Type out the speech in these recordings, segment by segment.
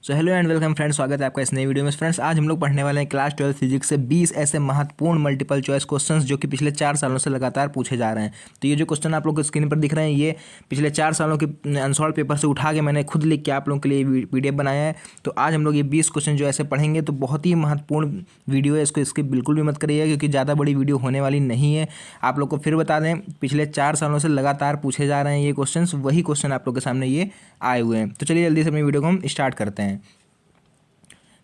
So hello and welcome friends, स्वागत है आपका इस नई वीडियो में। फ्रेंड्स, आज हम लोग पढ़ने वाले हैं क्लास 12 फिजिक्स से 20 ऐसे महत्वपूर्ण मल्टीपल चॉइस क्वेश्चंस जो कि पिछले 4 सालों से लगातार पूछे जा रहे हैं। तो ये जो क्वेश्चन आप लोग को स्क्रीन पर दिख रहे हैं, ये पिछले 4 सालों के अनसॉल्व पेपर से उठा के मैंने खुद लिख के आप लोगों के लिए PDF बनाया है। तो आज हम लोग ये 20 क्वेश्चन जो ऐसे पढ़ेंगे, तो बहुत ही महत्वपूर्ण वीडियो है, इसको स्किप बिल्कुल भी मत करिएगा क्योंकि ज़्यादा बड़ी वीडियो होने वाली नहीं है। आप लोग को फिर बता दें, पिछले 4 सालों से लगातार पूछे जा रहे हैं ये क्वेश्चन, वही क्वेश्चन आप लोग के सामने ये आए हुए हैं। तो चलिए जल्दी से अपनी वीडियो को हम स्टार्ट करते हैं।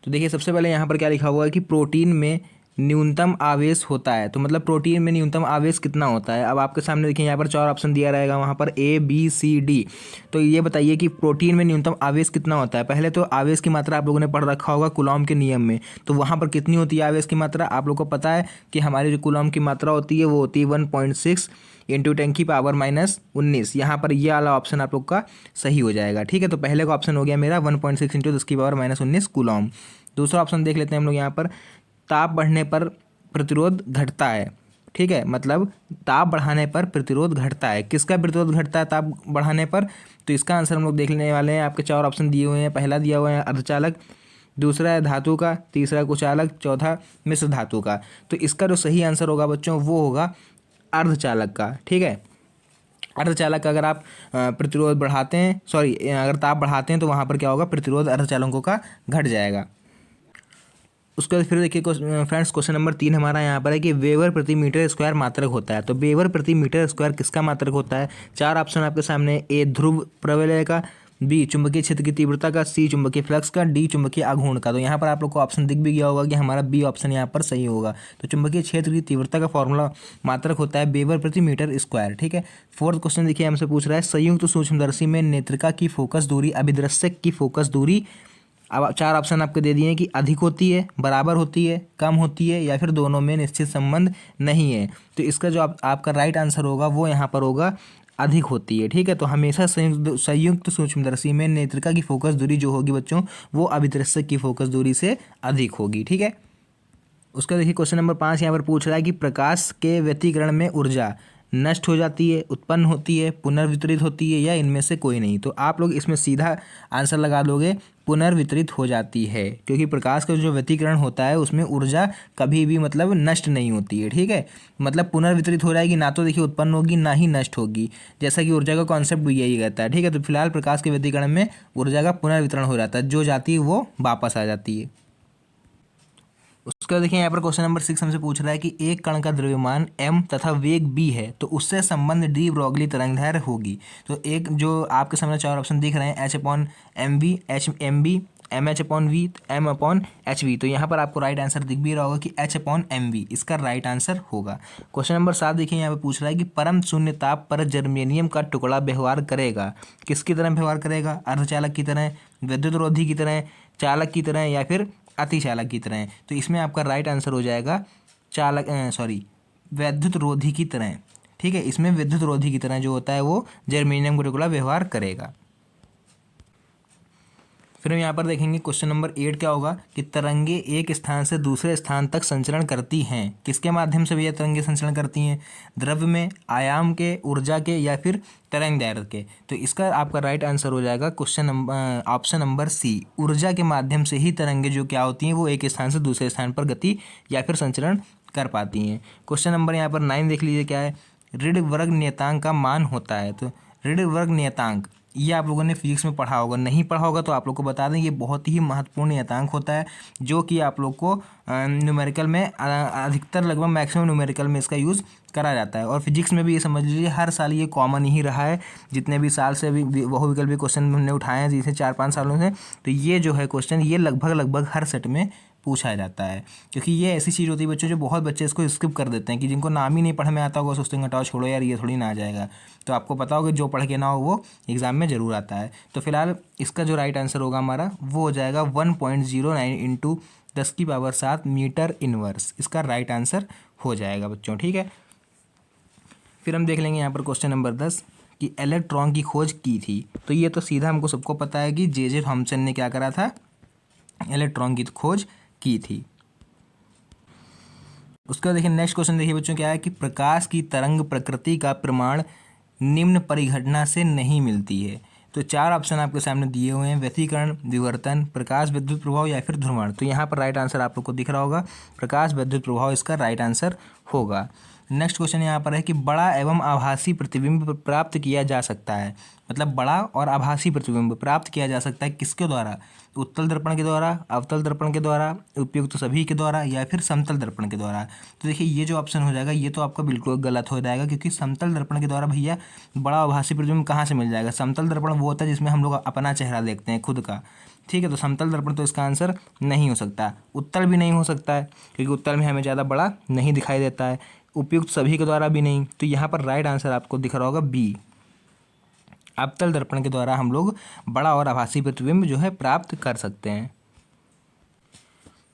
तो देखिए, सबसे पहले यहाँ पर क्या लिखा हुआ है कि प्रोटीन में न्यूनतम आवेश होता है। तो मतलब प्रोटीन में न्यूनतम आवेश कितना होता है। अब आपके सामने देखिए, यहाँ पर 4 ऑप्शन दिया रहेगा, वहाँ पर A, B, C, D। तो ये बताइए कि प्रोटीन में न्यूनतम आवेश कितना होता है। पहले तो आवेश की मात्रा आप लोगों ने पढ़ रखा होगा कूलॉम के नियम में। तो वहाँ पर कितनी होती है आवेश की मात्रा, आप लोग को पता है कि हमारी जो कूलॉम की मात्रा होती है वो होती है 1.6 इंटू 10⁻⁻19। यहाँ पर ये वाला ऑप्शन आप लोग का सही हो जाएगा। ठीक है, तो पहले का ऑप्शन हो गया मेरा 1.6 इंटू 10⁻⁻19 कूलॉम। दूसरा ऑप्शन देख लेते हैं हम लोग यहाँ पर, ताप बढ़ने पर प्रतिरोध घटता है। ठीक है, मतलब ताप बढ़ाने पर प्रतिरोध घटता है। किसका प्रतिरोध घटता है ताप बढ़ाने पर? तो इसका आंसर हम लोग देख लेने वाले हैं। आपके 4 ऑप्शन दिए हुए हैं। पहला दिया हुआ है अर्धचालक, दूसरा है धातु का, तीसरा कुचालक, चौथा मिश्र धातु का। तो इसका जो सही आंसर होगा बच्चों, वो होगा अर्धचालक का। ठीक है, अर्धचालक का अगर आप प्रतिरोध बढ़ाते हैं, अगर ताप बढ़ाते हैं तो वहाँ पर क्या होगा, प्रतिरोध अर्धचालकों का घट जाएगा। उसके बाद फिर देखिए फ्रेंड्स, क्वेश्चन नंबर 3 हमारा यहाँ पर है कि वेबर प्रति मीटर स्क्वायर मात्रक होता है। तो वेबर प्रति मीटर स्क्वायर किसका मात्रक होता है? 4 ऑप्शन आपके सामने, A ध्रुव प्रवलय का, B चुंबकीय क्षेत्र की तीव्रता का, C चुंबकीय फ्लक्स का, D चुंबकीय आघूर्ण का। तो यहाँ पर आप लोग को ऑप्शन दिख भी गया होगा कि हमारा B ऑप्शन यहाँ पर सही होगा। तो चुंबकीय क्षेत्र की तीव्रता का फॉर्मूला मात्रक होता है वेबर प्रति मीटर स्क्वायर। ठीक है, फोर्थ क्वेश्चन देखिए, हमसे पूछ रहा है संयुक्त सूक्ष्मदर्शी में नेत्रिका की फोकस दूरी अभिदृश्यक की फोकस दूरी। अब 4 ऑप्शन आपके दे दिए हैं कि अधिक होती है, बराबर होती है, कम होती है, या फिर दोनों में निश्चित संबंध नहीं है। तो इसका जो आपका राइट आंसर होगा वो यहाँ पर होगा अधिक होती है। ठीक है, तो हमेशा संयुक्त सूक्ष्मदर्शी में नेत्रिका की फोकस दूरी जो होगी बच्चों, वो अभिदृश्यक की फोकस दूरी से अधिक होगी। ठीक है, उसका देखिए क्वेश्चन नंबर 5 यहाँ पर पूछ रहा है कि प्रकाश के व्यतिकरण में ऊर्जा नष्ट हो जाती है, उत्पन्न होती है, पुनर्वितरित होती है, या इनमें से कोई नहीं। तो आप लोग इसमें सीधा आंसर लगा दोगे, पुनर्वितरित हो जाती है, क्योंकि प्रकाश का जो व्यतिकरण होता है उसमें ऊर्जा कभी भी मतलब नष्ट नहीं होती है। ठीक है, मतलब पुनर्वितरित हो जाएगी, ना तो देखिए उत्पन्न होगी ना ही नष्ट होगी, जैसा कि ऊर्जा का कॉन्सेप्ट भी यही रहता है। ठीक है, तो फिलहाल प्रकाश के व्यतिकरण में ऊर्जा का पुनर्वितरण हो जाता है, जो जाती है वो वापस आ जाती है। उसके बाद देखिए, यहाँ पर क्वेश्चन नंबर 6 हमसे पूछ रहा है कि एक कण का द्रव्यमान m तथा वेग b है, तो उससे संबंध डी ब्रोगली तरंगदैर्घ्य होगी। तो एक जो आपके सामने 4 ऑप्शन दिख रहे हैं, H/mv, H/mb, mh/v, m/hv। तो यहाँ पर आपको राइट आंसर दिख भी रहा होगा कि H/mv इसका राइट आंसर होगा। क्वेश्चन नंबर 7 देखिए, यहाँ पर पूछ रहा है कि परम शून्य ताप पर जर्मेनियम का टुकड़ा व्यवहार करेगा। किसकी तरह व्यवहार करेगा? अर्धचालक की तरह, विद्युत रोधी की तरह, चालक की तरह, या फिर अतिचालक की तरह। तो इसमें आपका राइट आंसर हो जाएगा विद्युत रोधी की तरह। ठीक है, इसमें विद्युत रोधी की तरह जो होता है वो जर्मेनियम का टुकड़ा व्यवहार करेगा। फिर हम यहाँ पर देखेंगे क्वेश्चन नंबर 8 क्या होगा कि तरंगे एक स्थान से दूसरे स्थान तक संचरण करती हैं। किसके माध्यम से भैया तरंगे संचरण करती हैं? द्रव्य में, आयाम के, ऊर्जा के, या फिर तरंग दैर्घ्य के। तो इसका आपका राइट आंसर हो जाएगा ऑप्शन नंबर C, ऊर्जा के माध्यम से ही तरंगे जो क्या होती हैं वो एक स्थान से दूसरे स्थान पर गति या फिर संचरण कर पाती हैं। क्वेश्चन नंबर यहाँ पर 9 देख लीजिए क्या है, ऋण वर्ग नियतांक का मान होता है। तो ऋण वर्ग नियतांक ये आप लोगों ने फिजिक्स में पढ़ा होगा, नहीं पढ़ा होगा तो आप लोग को बता दें, ये बहुत ही महत्वपूर्ण नियतांक होता है जो कि आप लोग को न्यूमेरिकल में अधिकतर लगभग मैक्सिमम न्यूमेरिकल में इसका यूज़ करा जाता है। और फिजिक्स में भी ये समझ लीजिए हर साल ये कॉमन ही रहा है, जितने भी साल से भी बहुविकल्पी क्वेश्चन हमने उठाए हैं जैसे 4-5 सालों से। तो ये जो है क्वेश्चन ये लगभग हर सेट में पूछा जाता है, क्योंकि ये ऐसी चीज़ होती है बच्चों जो बहुत बच्चे इसको स्किप कर देते हैं, कि जिनको नाम ही नहीं पढ़ में आता होगा सोचते हैं हटाओ छोड़ो यार ये थोड़ी ना आ जाएगा। तो आपको पता होगा जो पढ़ के ना हो वो एग्जाम में ज़रूर आता है। तो फिलहाल इसका जो राइट आंसर होगा हमारा वो हो जाएगा 1.09 इंटू 10⁻7 मीटर इनवर्स। इसका राइट आंसर हो जाएगा बच्चों। ठीक है, फिर हम देख लेंगे यहाँ पर क्वेश्चन नंबर 10 कि इलेक्ट्रॉन की खोज की थी। तो ये तो सीधा हमको सबको पता है कि J.J. थॉमसन ने क्या करा था, इलेक्ट्रॉन की खोज की थी। उसके बाद देखिए नेक्स्ट क्वेश्चन देखिए बच्चों क्या है कि प्रकाश की तरंग प्रकृति का प्रमाण निम्न परिघटना से नहीं मिलती है। तो तो 4 ऑप्शन आपके सामने दिए हुए हैं, व्यतिकरण, विवर्तन, प्रकाश विद्युत प्रभाव या फिर ध्रुवण। तो यहाँ पर राइट आंसर आप लोग को दिख रहा होगा, प्रकाश विद्युत प्रभाव इसका राइट आंसर होगा। नेक्स्ट क्वेश्चन यहाँ पर है कि बड़ा एवं आभासी प्रतिबिंब प्राप्त किया जा सकता है, मतलब बड़ा और आभासी प्रतिबिंब प्राप्त किया जा सकता है किसके द्वारा? उत्तल दर्पण के द्वारा, अवतल दर्पण के द्वारा, उपयुक्त सभी के द्वारा या फिर समतल दर्पण के द्वारा। तो देखिए ये जो ऑप्शन हो जाएगा ये तो आपका बिल्कुल गलत हो जाएगा, क्योंकि समतल दर्पण के द्वारा भैया बड़ा आभासी प्रतिबिंब कहाँ से मिल जाएगा? समतल दर्पण वो होता है जिसमें हम लोग अपना चेहरा देखते हैं, खुद का। ठीक है, तो समतल दर्पण तो इसका आंसर नहीं हो सकता। उत्तल भी नहीं हो सकता है, क्योंकि उत्तल में हमें ज़्यादा बड़ा नहीं दिखाई देता है। उपयुक्त सभी के द्वारा भी नहीं। तो यहाँ पर राइट आंसर आपको दिख रहा होगा बी, अवतल दर्पण के द्वारा हम लोग बड़ा और आभासी प्रतिबिंब जो है प्राप्त कर सकते हैं।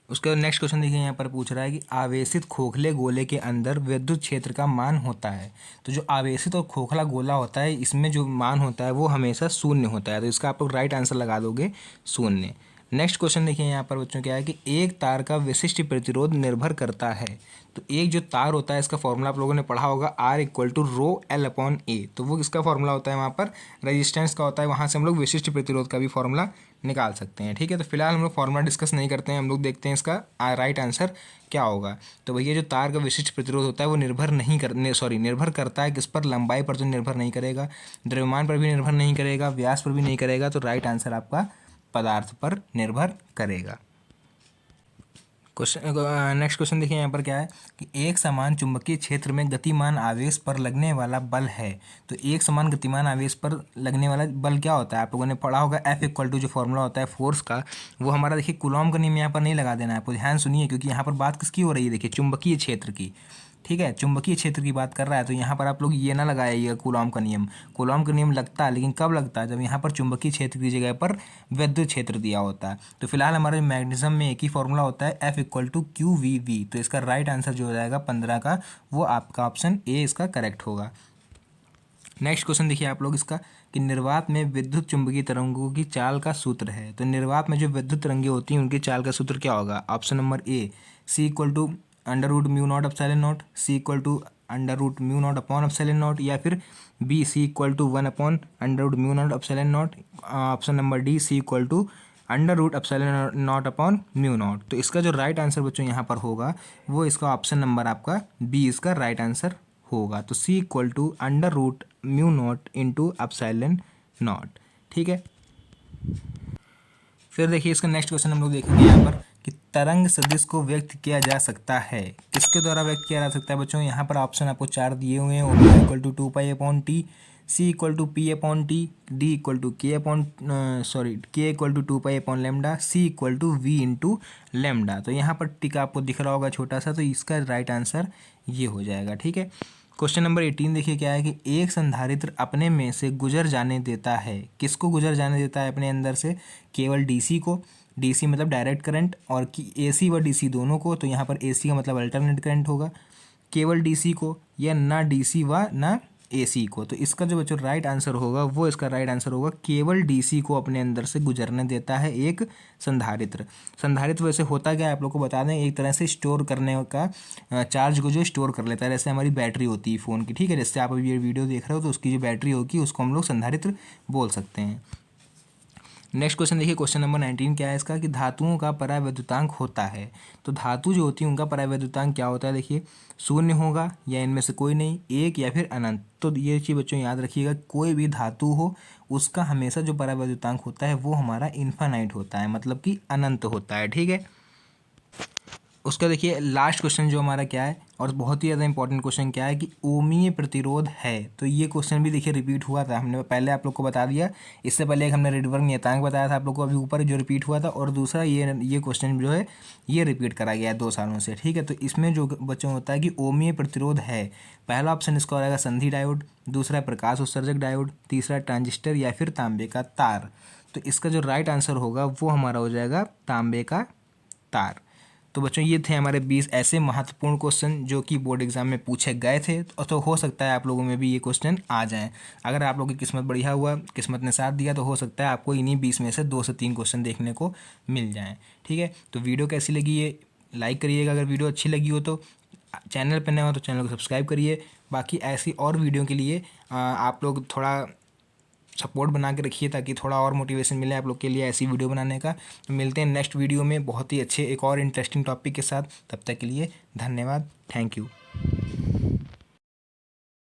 उसके बाद नेक्स्ट क्वेश्चन देखिए, यहाँ पर पूछ रहा है कि आवेशित खोखले गोले के अंदर विद्युत क्षेत्र का मान होता है। तो जो आवेशित और खोखला गोला होता है इसमें जो मान होता है वो हमेशा शून्य होता है। तो इसका आप लोग राइट आंसर लगा दोगे शून्य। नेक्स्ट क्वेश्चन देखिए यहाँ पर बच्चों क्या है कि एक तार का विशिष्ट प्रतिरोध निर्भर करता है। तो एक जो तार होता है इसका फॉर्मूला आप लोगों ने पढ़ा होगा, R = ρl/a। तो वो किसका फॉर्मूला होता है? वहाँ पर रेजिस्टेंस का होता है। वहाँ से हम लोग विशिष्ट प्रतिरोध का भी फॉर्मूला निकाल सकते हैं। ठीक है, तो फिलहाल हम लोग फॉर्मूला डिस्कस नहीं करते हैं, हम लोग देखते हैं इसका राइट आंसर क्या होगा। तो भैया जो तार का विशिष्ट प्रतिरोध होता है वो निर्भर करता है किस पर? लंबाई पर तो निर्भर नहीं करेगा, द्रव्यमान पर भी निर्भर नहीं करेगा, व्यास पर भी नहीं करेगा। तो राइट आंसर आपका पदार्थ पर निर्भर करेगा। नेक्स्ट क्वेश्चन देखिए यहाँ पर क्या है कि एक समान चुंबकीय क्षेत्र में गतिमान आवेश पर लगने वाला बल है। तो एक समान गतिमान आवेश पर लगने वाला बल क्या होता है? आप लोगों ने पढ़ा होगा F = जो फॉर्मूला होता है फोर्स का, वो हमारा देखिए कूलॉम का नियम यहाँ पर नहीं लगा देना है आपको, ध्यान सुनिए, क्योंकि यहाँ पर बात किसकी हो रही है? देखिए चुंबकीय क्षेत्र की। ठीक है, चुंबकीय क्षेत्र की बात कर रहा है, तो यहाँ पर आप लोग ये ना लगाइएगा कूलॉम का नियम। कूलॉम का नियम लगता है, लेकिन कब लगता है? जब यहाँ पर चुंबकीय क्षेत्र की जगह पर विद्युत क्षेत्र दिया होता है। तो फिलहाल हमारे मैग्नेटिज्म में एक ही फॉर्मूला होता है, F = QVV। तो इसका राइट आंसर जो हो जाएगा 15 का, वो आपका ऑप्शन ए इसका करेक्ट होगा। नेक्स्ट क्वेश्चन देखिए आप लोग इसका कि निर्वात में विद्युत चुंबकीय तरंगों की चाल का सूत्र है। तो निर्वात में जो विद्युत तरंगें होती हैं उनकी चाल का सूत्र क्या होगा? Option number A, C = √μ0ε0, C = √μ0/ε0, या फिर B C = 1/√μ0ε0, option number D C = √ε0/μ0। तो इसका जो राइट आंसर बच्चों यहाँ पर होगा वो इसका ऑप्शन नंबर आपका बी इसका राइट आंसर होगा। तो C = √μ0 × ε0। ठीक है, फिर देखिए इसका नेक्स्ट क्वेश्चन हम लोग देखेंगे यहाँ पर कि तरंग सदिश को व्यक्त किया जा सकता है, किसके द्वारा व्यक्त किया जा सकता है बच्चों? यहाँ पर ऑप्शन आपको 4 दिए हुए हैं, omega = 2π/T, C = P/T, D = K = 2π/λ, C = V × λ। तो यहाँ पर टिक आपको दिख रहा होगा छोटा सा, तो इसका राइट आंसर ये हो जाएगा। ठीक है, क्वेश्चन नंबर 18 देखिए क्या है कि एक संधारित्र अपने में से गुजर जाने देता है। किसको गुजर जाने देता है अपने अंदर से? केवल डीसी को, डीसी मतलब डायरेक्ट करंट, और कि एसी व डीसी दोनों को। तो यहाँ पर एसी का मतलब अल्टरनेट करंट होगा, केवल डीसी को, या ना डीसी व ना एसी को। तो इसका जो बच्चों राइट आंसर होगा वो इसका राइट आंसर होगा केवल डीसी को अपने अंदर से गुजरने देता है एक संधारित्र। संधारित्र वैसे होता क्या है आप लोग को बता दें, एक तरह से स्टोर करने का चार्ज को जो स्टोर कर लेता है, जैसे हमारी बैटरी होती है फ़ोन की। ठीक है, जैसे आप अभी ये वीडियो देख रहे हो तो उसकी जो बैटरी होगी उसको हम लोग संधारित्र बोल सकते हैं। नेक्स्ट क्वेश्चन देखिए, क्वेश्चन नंबर 19 क्या है इसका कि धातुओं का परावैद्युतांक होता है। तो धातु जो होती है उनका परावैद्युतांक क्या होता है? देखिए शून्य होगा या इनमें से कोई नहीं, एक या फिर अनंत। तो ये चीज़ बच्चों याद रखिएगा, कोई भी धातु हो उसका हमेशा जो परावैद्युतांक होता है वो हमारा इन्फानाइट होता है, मतलब कि अनंत होता है। ठीक है, उसका देखिए लास्ट क्वेश्चन जो हमारा क्या है, और बहुत ही ज़्यादा इंपॉर्टेंट क्वेश्चन क्या है कि ओमीय प्रतिरोध है। तो ये क्वेश्चन भी देखिए रिपीट हुआ था, हमने पहले आप लोग को बता दिया। इससे पहले एक हमने रेडबर्ग नियतांक बताया था आप लोग को अभी ऊपर जो रिपीट हुआ था, और दूसरा ये क्वेश्चन जो है ये रिपीट करा गया है 2 सालों से। ठीक है, तो इसमें जो बच्चों होता है कि ओमीय प्रतिरोध है, पहला ऑप्शन इसका हो जाएगा संधि डायोड, दूसरा प्रकाश उत्सर्जक डायोड, तीसरा ट्रांजिस्टर, या फिर तांबे का तार। तो इसका जो राइट आंसर होगा वो हमारा हो जाएगा तांबे का तार। तो बच्चों ये थे हमारे 20 ऐसे महत्वपूर्ण क्वेश्चन जो कि बोर्ड एग्जाम में पूछे गए थे। तो हो सकता है आप लोगों में भी ये क्वेश्चन आ जाएं। अगर आप लोगों की किस्मत बढ़िया हुआ, किस्मत ने साथ दिया, तो हो सकता है आपको इन्हीं 20 में से 2 से 3 क्वेश्चन देखने को मिल जाएं। ठीक है, तो वीडियो कैसी लगी ये लाइक करिएगा, अगर वीडियो अच्छी लगी हो तो चैनल पर नए हो तो चैनल को सब्सक्राइब करिए। बाकी ऐसी और वीडियो के लिए आप लोग थोड़ा सपोर्ट बना के रखिए ताकि थोड़ा और मोटिवेशन मिले आप लोग के लिए ऐसी वीडियो बनाने का। तो मिलते हैं नेक्स्ट वीडियो में बहुत ही अच्छे एक और इंटरेस्टिंग टॉपिक के साथ। तब तक के लिए धन्यवाद। Thank you.